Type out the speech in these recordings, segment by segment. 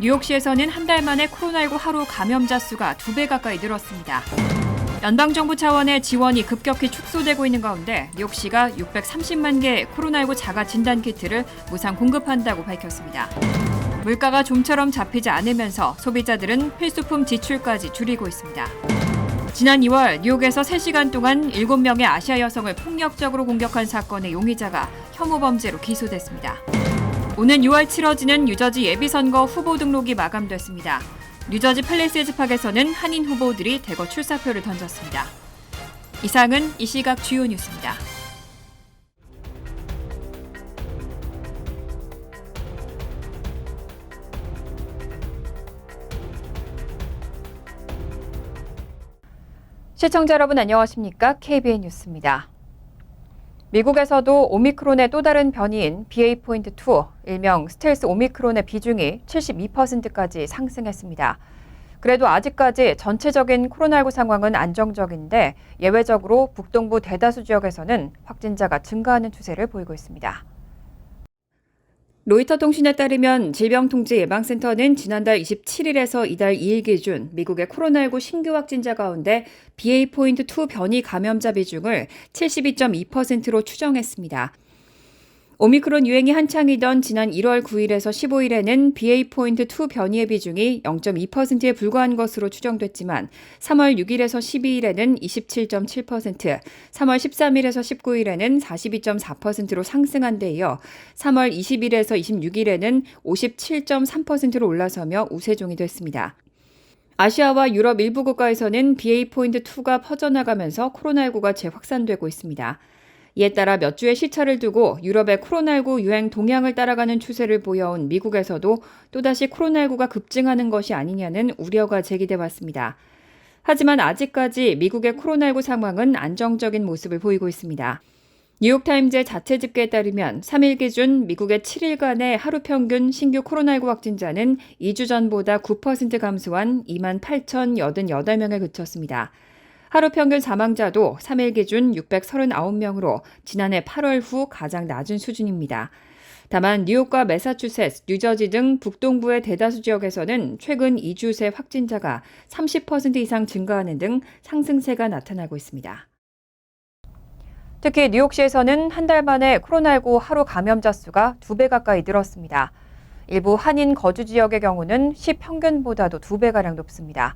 뉴욕시에서는 한 달 만에 코로나19 하루 감염자 수가 2배 가까이 늘었습니다. 연방정부 차원의 지원이 급격히 축소되고 있는 가운데 뉴욕시가 630만 개의 코로나19 자가 진단키트를 무상 공급한다고 밝혔습니다. 물가가 좀처럼 잡히지 않으면서 소비자들은 필수품 지출까지 줄이고 있습니다. 지난 2월 뉴욕에서 3시간 동안 7명의 아시아 여성을 폭력적으로 공격한 사건의 용의자가 혐오 범죄로 기소됐습니다. 오는 6월 치러지는 뉴저지 예비선거 후보 등록이 마감됐습니다. 뉴저지 팰리세이즈 팍에서는 한인 후보들이 대거 출사표를 던졌습니다. 이상은 이 시각 주요 뉴스입니다. 시청자 여러분 안녕하십니까? KBN 뉴스입니다. 미국에서도 오미크론의 또 다른 변이인 BA.2, 일명 스텔스 오미크론의 비중이 72%까지 상승했습니다. 그래도 아직까지 전체적인 코로나19 상황은 안정적인데 예외적으로 북동부 대다수 지역에서는 확진자가 증가하는 추세를 보이고 있습니다. 로이터 통신에 따르면 질병통제예방센터는 지난달 27일에서 이달 2일 기준 미국의 코로나19 신규 확진자 가운데 BA.2 변이 감염자 비중을 72.2%로 추정했습니다. 오미크론 유행이 한창이던 지난 1월 9일에서 15일에는 BA.2 변이의 비중이 0.2%에 불과한 것으로 추정됐지만 3월 6일에서 12일에는 27.7%, 3월 13일에서 19일에는 42.4%로 상승한 데 이어 3월 20일에서 26일에는 57.3%로 올라서며 우세종이 됐습니다. 아시아와 유럽 일부 국가에서는 BA.2가 퍼져나가면서 코로나19가 재확산되고 있습니다. 이에 따라 몇 주의 시차를 두고 유럽의 코로나19 유행 동향을 따라가는 추세를 보여온 미국에서도 또다시 코로나19가 급증하는 것이 아니냐는 우려가 제기돼 왔습니다. 하지만 아직까지 미국의 코로나19 상황은 안정적인 모습을 보이고 있습니다. 뉴욕타임즈의 자체 집계에 따르면 3일 기준 미국의 7일간의 하루 평균 신규 코로나19 확진자는 2주 전보다 9% 감소한 28,088명에 그쳤습니다. 하루 평균 사망자도 3일 기준 639명으로 지난해 8월 후 가장 낮은 수준입니다. 다만 뉴욕과 매사추세츠, 뉴저지 등 북동부의 대다수 지역에서는 최근 2주 새 확진자가 30% 이상 증가하는 등 상승세가 나타나고 있습니다. 특히 뉴욕시에서는 한 달 만에 코로나19 하루 감염자 수가 2배 가까이 늘었습니다. 일부 한인 거주 지역의 경우는 시 평균보다도 2배가량 높습니다.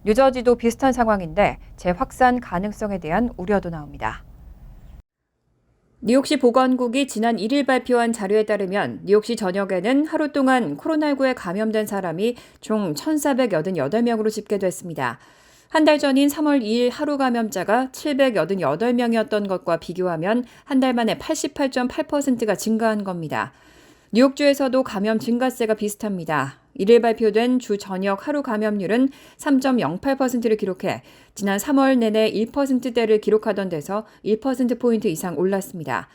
뉴저지도 비슷한 상황인데 재확산 가능성에 대한 우려도 나옵니다. 뉴욕시 보건국이 지난 1일 발표한 자료에 따르면 뉴욕시 전역에는 하루 동안 코로나19에 감염된 사람이 총 1,488명으로 집계됐습니다. 한 달 전인 3월 2일 하루 감염자가 788명이었던 것과 비교하면 한 달 만에 88.8%가 증가한 겁니다. 뉴욕주에서도 감염 증가세가 비슷합니다. 1일 발표된 주 전역 하루 감염률은 3.08%를 기록해 지난 3월 내내 1%대를 기록하던 데서 1%포인트 이상 올랐습니다.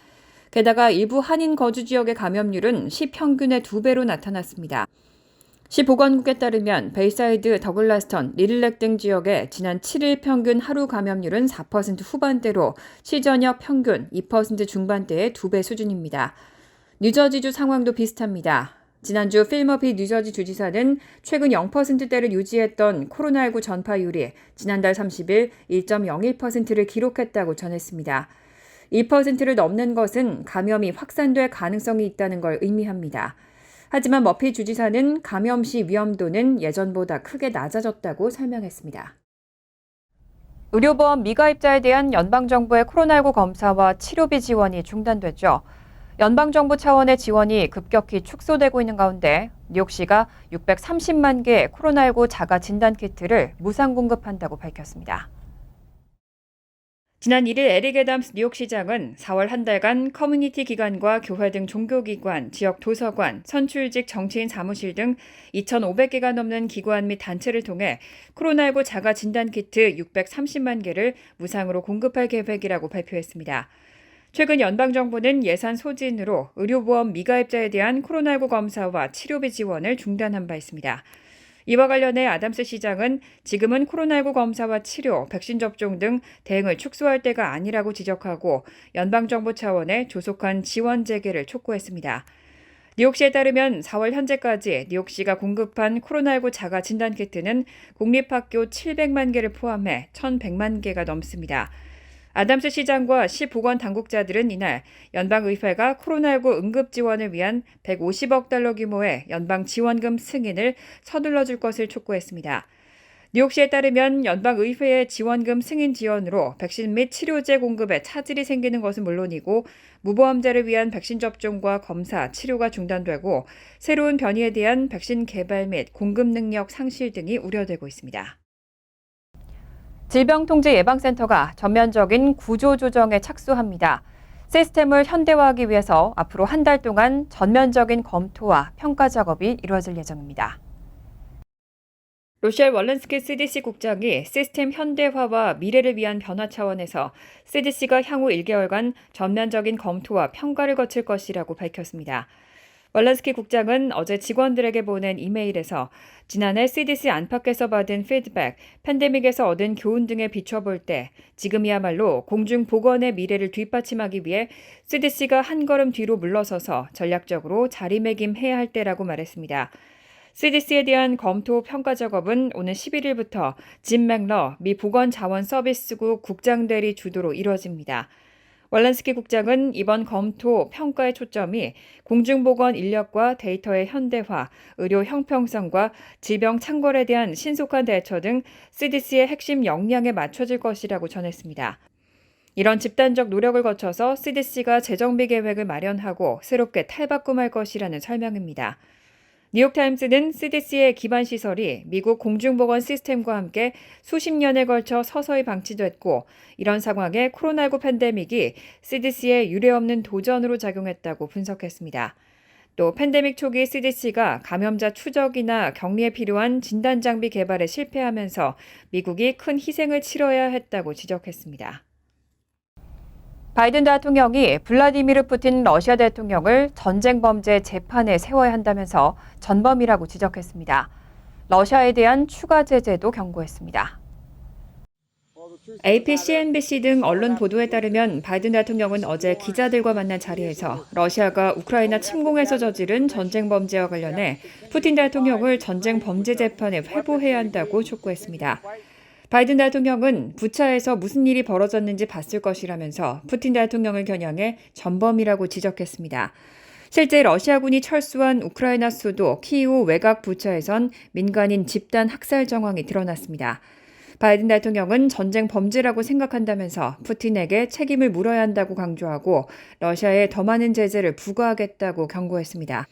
게다가 일부 한인 거주 지역의 감염률은 시 평균의 2배로 나타났습니다. 시 보건국에 따르면 베이사이드, 더글라스턴, 리들렉 등 지역의 지난 7일 평균 하루 감염률은 4% 후반대로 시 전역 평균 2% 중반대의 2배 수준입니다. 뉴저지주 상황도 비슷합니다. 지난주 필 머피 뉴저지 주지사는 최근 0%대를 유지했던 코로나19 전파율이 지난달 30일 1.01%를 기록했다고 전했습니다. 1%를 넘는 것은 감염이 확산될 가능성이 있다는 걸 의미합니다. 하지만 머피 주지사는 감염 시 위험도는 예전보다 크게 낮아졌다고 설명했습니다. 의료보험 미가입자에 대한 연방정부의 코로나19 검사와 치료비 지원이 중단됐죠. 연방정부 차원의 지원이 급격히 축소되고 있는 가운데 뉴욕시가 630만 개의 코로나19 자가 진단키트를 무상 공급한다고 밝혔습니다. 지난 1일 에릭 애담스 뉴욕시장은 4월 한 달간 커뮤니티 기관과 교회 등 종교기관, 지역 도서관, 선출직 정치인 사무실 등 2,500개가 넘는 기관 및 단체를 통해 코로나19 자가 진단키트 630만 개를 무상으로 공급할 계획이라고 발표했습니다. 최근 연방정부는 예산 소진으로 의료보험 미가입자에 대한 코로나19 검사와 치료비 지원을 중단한 바 있습니다. 이와 관련해 아담스 시장은 지금은 코로나19 검사와 치료, 백신 접종 등 대응을 축소할 때가 아니라고 지적하고 연방정부 차원의 조속한 지원 재개를 촉구했습니다. 뉴욕시에 따르면 4월 현재까지 뉴욕시가 공급한 코로나19 자가 진단키트는 공립학교 700만 개를 포함해 1,100만 개가 넘습니다. 아담스 시장과 시 보건당국자들은 이날 연방의회가 코로나19 응급지원을 위한 150억 달러 규모의 연방 지원금 승인을 서둘러 줄 것을 촉구했습니다. 뉴욕시에 따르면 연방의회의 지원금 승인 지연으로 백신 및 치료제 공급에 차질이 생기는 것은 물론이고 무보험자를 위한 백신 접종과 검사, 치료가 중단되고 새로운 변이에 대한 백신 개발 및 공급 능력 상실 등이 우려되고 있습니다. 질병통제예방센터가 전면적인 구조조정에 착수합니다. 시스템을 현대화하기 위해서 앞으로 한 달 동안 전면적인 검토와 평가 작업이 이루어질 예정입니다. 로셸 월런스키 CDC 국장이 시스템 현대화와 미래를 위한 변화 차원에서 CDC가 향후 1개월간 전면적인 검토와 평가를 거칠 것이라고 밝혔습니다. 월런스키 국장은 어제 직원들에게 보낸 이메일에서 지난해 CDC 안팎에서 받은 피드백, 팬데믹에서 얻은 교훈 등에 비춰볼 때 지금이야말로 공중보건의 미래를 뒷받침하기 위해 CDC가 한 걸음 뒤로 물러서서 전략적으로 자리매김해야 할 때라고 말했습니다. CDC에 대한 검토 평가 작업은 오는 11일부터 짐 맥러 미 보건자원서비스국 국장대리 주도로 이뤄집니다. 월런스키 국장은 이번 검토 평가의 초점이 공중보건 인력과 데이터의 현대화, 의료 형평성과 질병 창궐에 대한 신속한 대처 등 CDC의 핵심 역량에 맞춰질 것이라고 전했습니다. 이런 집단적 노력을 거쳐서 CDC가 재정비 계획을 마련하고 새롭게 탈바꿈할 것이라는 설명입니다. 뉴욕타임스는 CDC의 기반 시설이 미국 공중보건 시스템과 함께 수십 년에 걸쳐 서서히 방치됐고 이런 상황에 코로나19 팬데믹이 CDC에 유례없는 도전으로 작용했다고 분석했습니다. 또 팬데믹 초기 CDC가 감염자 추적이나 격리에 필요한 진단 장비 개발에 실패하면서 미국이 큰 희생을 치러야 했다고 지적했습니다. 바이든 대통령이 블라디미르 푸틴 러시아 대통령을 전쟁 범죄 재판에 세워야 한다면서 전범이라고 지적했습니다. 러시아에 대한 추가 제재도 경고했습니다. AP, CNBC 등 언론 보도에 따르면 바이든 대통령은 어제 기자들과 만난 자리에서 러시아가 우크라이나 침공에서 저지른 전쟁 범죄와 관련해 푸틴 대통령을 전쟁 범죄 재판에 회부해야 한다고 촉구했습니다. 바이든 대통령은 부차에서 무슨 일이 벌어졌는지 봤을 것이라면서 푸틴 대통령을 겨냥해 전범이라고 지적했습니다. 실제 러시아군이 철수한 우크라이나 수도 키이우 외곽 부차에선 민간인 집단 학살 정황이 드러났습니다. 바이든 대통령은 전쟁 범죄라고 생각한다면서 푸틴에게 책임을 물어야 한다고 강조하고 러시아에 더 많은 제재를 부과하겠다고 경고했습니다.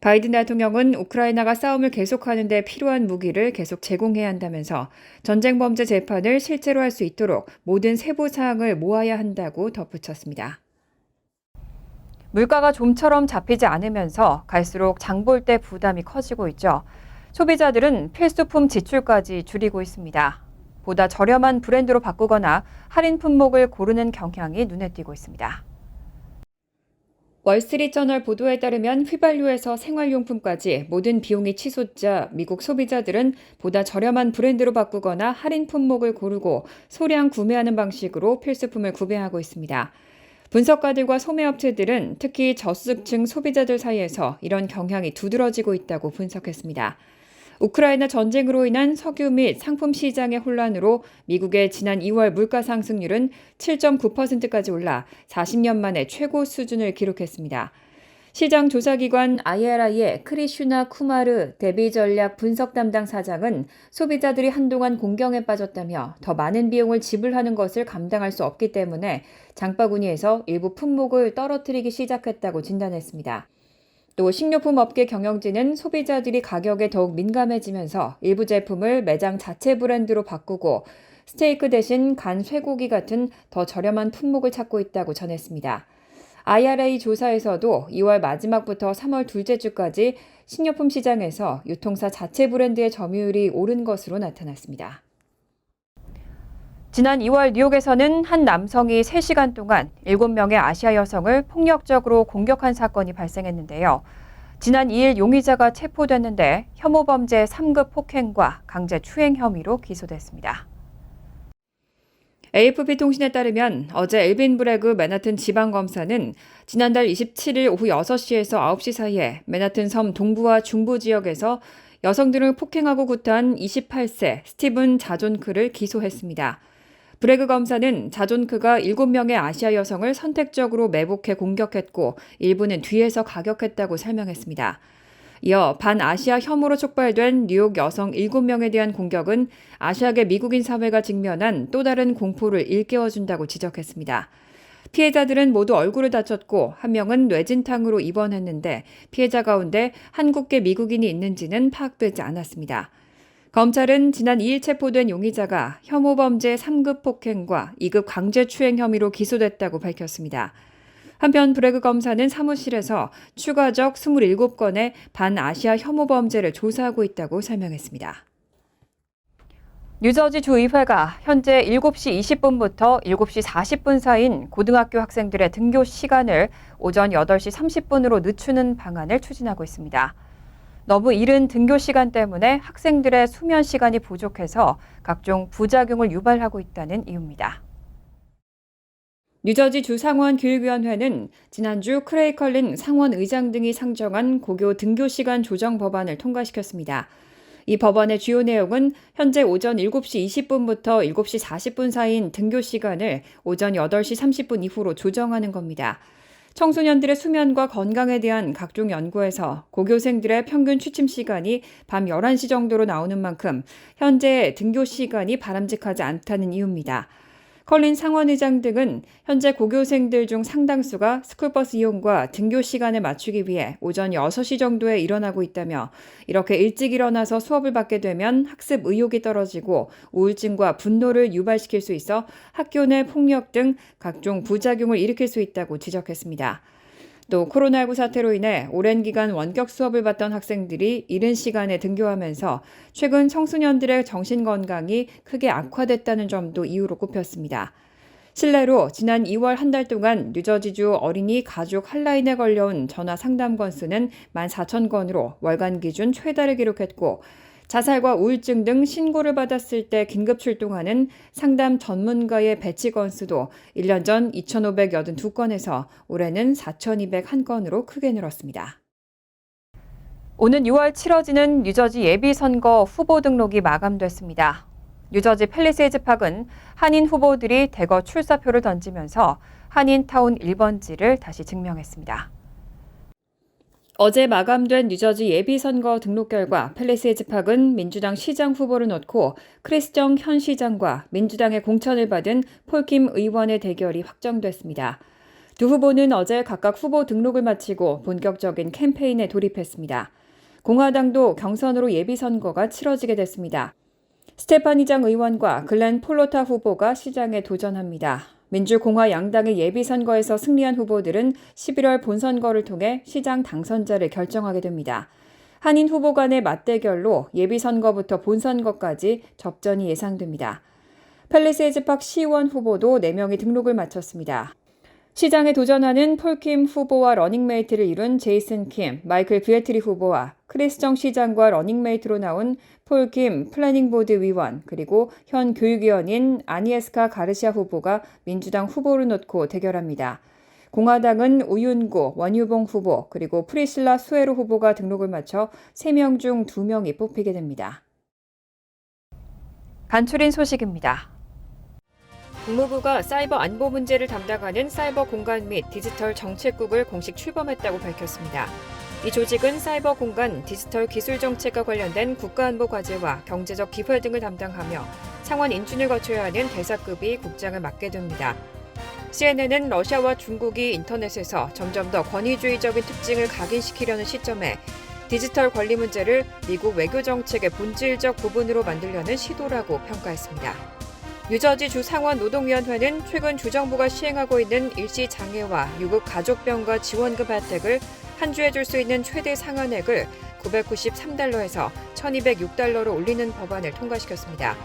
바이든 대통령은 우크라이나가 싸움을 계속하는 데 필요한 무기를 계속 제공해야 한다면서 전쟁 범죄 재판을 실제로 할 수 있도록 모든 세부 사항을 모아야 한다고 덧붙였습니다. 물가가 좀처럼 잡히지 않으면서 갈수록 장볼 때 부담이 커지고 있죠. 소비자들은 필수품 지출까지 줄이고 있습니다. 보다 저렴한 브랜드로 바꾸거나 할인 품목을 고르는 경향이 눈에 띄고 있습니다. 월스트리트저널 보도에 따르면 휘발유에서 생활용품까지 모든 비용이 치솟자 미국 소비자들은 보다 저렴한 브랜드로 바꾸거나 할인 품목을 고르고 소량 구매하는 방식으로 필수품을 구매하고 있습니다. 분석가들과 소매업체들은 특히 저소득층 소비자들 사이에서 이런 경향이 두드러지고 있다고 분석했습니다. 우크라이나 전쟁으로 인한 석유 및 상품 시장의 혼란으로 미국의 지난 2월 물가 상승률은 7.9%까지 올라 40년 만에 최고 수준을 기록했습니다. 시장 조사기관 IRI의 크리슈나 쿠마르 대비 전략 분석 담당 사장은 소비자들이 한동안 공경에 빠졌다며 더 많은 비용을 지불하는 것을 감당할 수 없기 때문에 장바구니에서 일부 품목을 떨어뜨리기 시작했다고 진단했습니다. 또 식료품 업계 경영진은 소비자들이 가격에 더욱 민감해지면서 일부 제품을 매장 자체 브랜드로 바꾸고 스테이크 대신 간 쇠고기 같은 더 저렴한 품목을 찾고 있다고 전했습니다. IRA 조사에서도 2월 마지막부터 3월 둘째 주까지 식료품 시장에서 유통사 자체 브랜드의 점유율이 오른 것으로 나타났습니다. 지난 2월 뉴욕에서는 한 남성이 3시간 동안 7명의 아시아 여성을 폭력적으로 공격한 사건이 발생했는데요. 지난 2일 용의자가 체포됐는데 혐오 범죄 3급 폭행과 강제 추행 혐의로 기소됐습니다. AFP 통신에 따르면 어제 엘빈 브래그 맨하튼 지방검사는 지난달 27일 오후 6시에서 9시 사이에 맨하튼 섬 동부와 중부 지역에서 여성들을 폭행하고 구타한 28세 스티븐 자존크를 기소했습니다. 브래그 검사는 자존크가 7명의 아시아 여성을 선택적으로 매복해 공격했고 일부는 뒤에서 가격했다고 설명했습니다. 이어 반아시아 혐오로 촉발된 뉴욕 여성 7명에 대한 공격은 아시아계 미국인 사회가 직면한 또 다른 공포를 일깨워준다고 지적했습니다. 피해자들은 모두 얼굴을 다쳤고 한 명은 뇌진탕으로 입원했는데 피해자 가운데 한국계 미국인이 있는지는 파악되지 않았습니다. 검찰은 지난 2일 체포된 용의자가 혐오범죄 3급 폭행과 2급 강제추행 혐의로 기소됐다고 밝혔습니다. 한편 브래그 검사는 사무실에서 추가적 27건의 반아시아 혐오범죄를 조사하고 있다고 설명했습니다. 뉴저지 주의회가 현재 7시 20분부터 7시 40분 사이인 고등학교 학생들의 등교 시간을 오전 8시 30분으로 늦추는 방안을 추진하고 있습니다. 너무 이른 등교 시간 때문에 학생들의 수면 시간이 부족해서 각종 부작용을 유발하고 있다는 이유입니다. 뉴저지 주 상원 교육위원회는 지난주 크레이 컬린 상원 의장 등이 상정한 고교 등교 시간 조정 법안을 통과시켰습니다. 이 법안의 주요 내용은 현재 오전 7시 20분부터 7시 40분 사이인 등교 시간을 오전 8시 30분 이후로 조정하는 겁니다. 청소년들의 수면과 건강에 대한 각종 연구에서 고교생들의 평균 취침 시간이 밤 11시 정도로 나오는 만큼 현재 등교 시간이 바람직하지 않다는 이유입니다. 컬린 상원의장 등은 현재 고교생들 중 상당수가 스쿨버스 이용과 등교 시간을 맞추기 위해 오전 6시 정도에 일어나고 있다며 이렇게 일찍 일어나서 수업을 받게 되면 학습 의욕이 떨어지고 우울증과 분노를 유발시킬 수 있어 학교 내 폭력 등 각종 부작용을 일으킬 수 있다고 지적했습니다. 또 코로나19 사태로 인해 오랜 기간 원격 수업을 받던 학생들이 이른 시간에 등교하면서 최근 청소년들의 정신건강이 크게 악화됐다는 점도 이유로 꼽혔습니다. 실례로 지난 2월 한 달 동안 뉴저지주 어린이 가족 핫라인에 걸려온 전화 상담 건수는 14,000건으로 월간 기준 최다를 기록했고 자살과 우울증 등 신고를 받았을 때 긴급 출동하는 상담 전문가의 배치 건수도 1년 전 2,582건에서 올해는 4,201건으로 크게 늘었습니다. 오는 6월 치러지는 뉴저지 예비선거 후보 등록이 마감됐습니다. 뉴저지 팰리세이즈팍은 한인 후보들이 대거 출사표를 던지면서 한인타운 1번지를 다시 증명했습니다. 어제 마감된 뉴저지 예비선거 등록 결과 팰리세이즈팍은 민주당 시장 후보를 놓고 크리스정 현 시장과 민주당의 공천을 받은 폴킴 의원의 대결이 확정됐습니다. 두 후보는 어제 각각 후보 등록을 마치고 본격적인 캠페인에 돌입했습니다. 공화당도 경선으로 예비선거가 치러지게 됐습니다. 스테파니장 의원과 글렌 폴로타 후보가 시장에 도전합니다. 민주공화 양당의 예비선거에서 승리한 후보들은 11월 본선거를 통해 시장 당선자를 결정하게 됩니다. 한인 후보 간의 맞대결로 예비선거부터 본선거까지 접전이 예상됩니다. 팰리세이즈팍 시의원 후보도 4명이 등록을 마쳤습니다. 시장에 도전하는 폴킴 후보와 러닝메이트를 이룬 제이슨 킴, 마이클 비에트리 후보와 크리스정 시장과 러닝메이트로 나온 폴킴 플래닝보드 위원, 그리고 현 교육위원인 아니에스카 가르시아 후보가 민주당 후보를 놓고 대결합니다. 공화당은 우윤고, 원유봉 후보, 그리고 프리실라 수에로 후보가 등록을 마쳐 3명 중 2명이 뽑히게 됩니다. 간추린 소식입니다. 국무부가 사이버 안보 문제를 담당하는 사이버 공간 및 디지털 정책국을 공식 출범했다고 밝혔습니다. 이 조직은 사이버 공간, 디지털 기술 정책과 관련된 국가안보 과제와 경제적 기회 등을 담당하며 상원 인준을 거쳐야 하는 대사급이 국장을 맡게 됩니다. CNN은 러시아와 중국이 인터넷에서 점점 더 권위주의적인 특징을 각인시키려는 시점에 디지털 관리 문제를 미국 외교 정책의 본질적 부분으로 만들려는 시도라고 평가했습니다. 뉴저지 주 상원 노동위원회는 최근 주정부가 시행하고 있는 일시 장애와 유급 가족병가 지원금 혜택을 한 주에 줄 수 있는 최대 상한액을 $993에서 $1,206로 올리는 법안을 통과시켰습니다.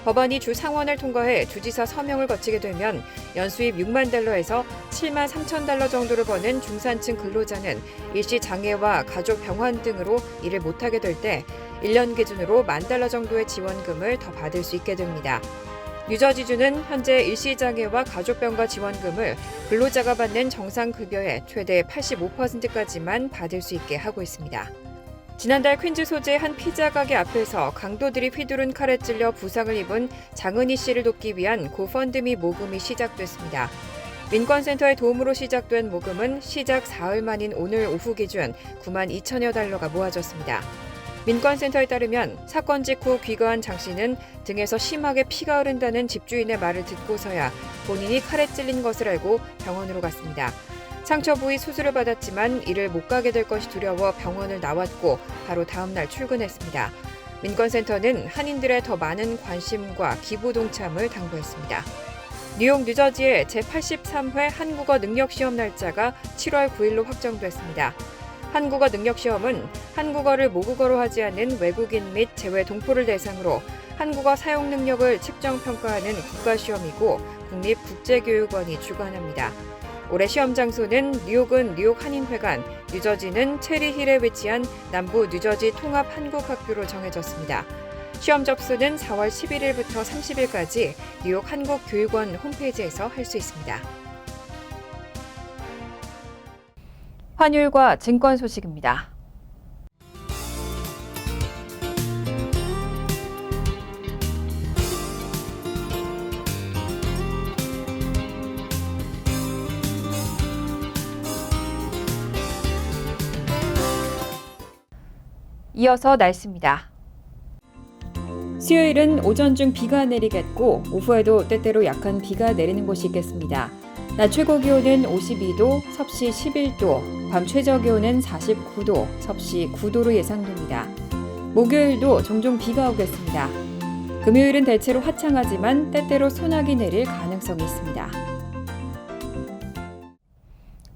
법안이 주 상원을 통과해 주지사 서명을 거치게 되면 연수입 $60,000에서 $73,000 정도를 버는 중산층 근로자는 일시 장애와 가족 병환 등으로 일을 못하게 될 때 1년 기준으로 $10,000 정도의 지원금을 더 받을 수 있게 됩니다. 뉴저지주는 현재 일시장애와 가족병가 지원금을 근로자가 받는 정상급여의 최대 85%까지만 받을 수 있게 하고 있습니다. 지난달 퀸즈 소재 한 피자 가게 앞에서 강도들이 휘두른 칼에 찔려 부상을 입은 장은희 씨를 돕기 위한 고펀드미 모금이 시작됐습니다. 민권센터의 도움으로 시작된 모금은 시작 사흘 만인 오늘 오후 기준 9만 2천여 달러가 모아졌습니다. 민권센터에 따르면 사건 직후 귀가한 장 씨는 등에서 심하게 피가 흐른다는 집주인의 말을 듣고서야 본인이 칼에 찔린 것을 알고 병원으로 갔습니다. 상처 부위 수술을 받았지만 이를 못 가게 될 것이 두려워 병원을 나왔고 바로 다음 날 출근했습니다. 민권센터는 한인들의 더 많은 관심과 기부 동참을 당부했습니다. 뉴욕 뉴저지의 제83회 한국어 능력시험 날짜가 7월 9일로 확정됐습니다. 한국어 능력시험은 한국어를 모국어로 하지 않는 외국인 및 재외 동포를 대상으로 한국어 사용 능력을 측정평가하는 국가시험이고 국립국제교육원이 주관합니다. 올해 시험 장소는 뉴욕은 뉴욕 한인회관, 뉴저지는 체리힐에 위치한 남부 뉴저지 통합 한국학교로 정해졌습니다. 시험 접수는 4월 11일부터 30일까지 뉴욕 한국교육원 홈페이지에서 할 수 있습니다. 환율과 증권 소식입니다. 이어서 날씨입니다. 수요일은 오전 중 비가 내리겠고 오후에도 때때로 약한 비가 내리는 곳이 있겠습니다. 낮 최고 기온은 52도, 섭씨 11도, 밤 최저 기온은 49도, 섭씨 9도로 예상됩니다. 목요일도 종종 비가 오겠습니다. 금요일은 대체로 화창하지만 때때로 소나기 내릴 가능성이 있습니다.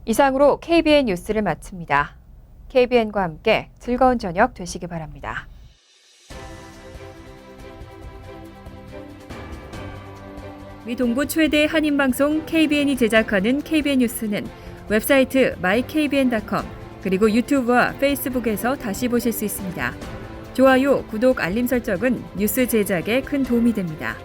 이상으로 KBN 뉴스를 마칩니다. KBN과 함께 즐거운 저녁 되시기 바랍니다. 미 동부 최대 한인방송 KBN이 제작하는 KBN 뉴스는 웹사이트 mykbn.com 그리고 유튜브와 페이스북에서 다시 보실 수 있습니다. 좋아요, 구독, 알림 설정은 뉴스 제작에 큰 도움이 됩니다.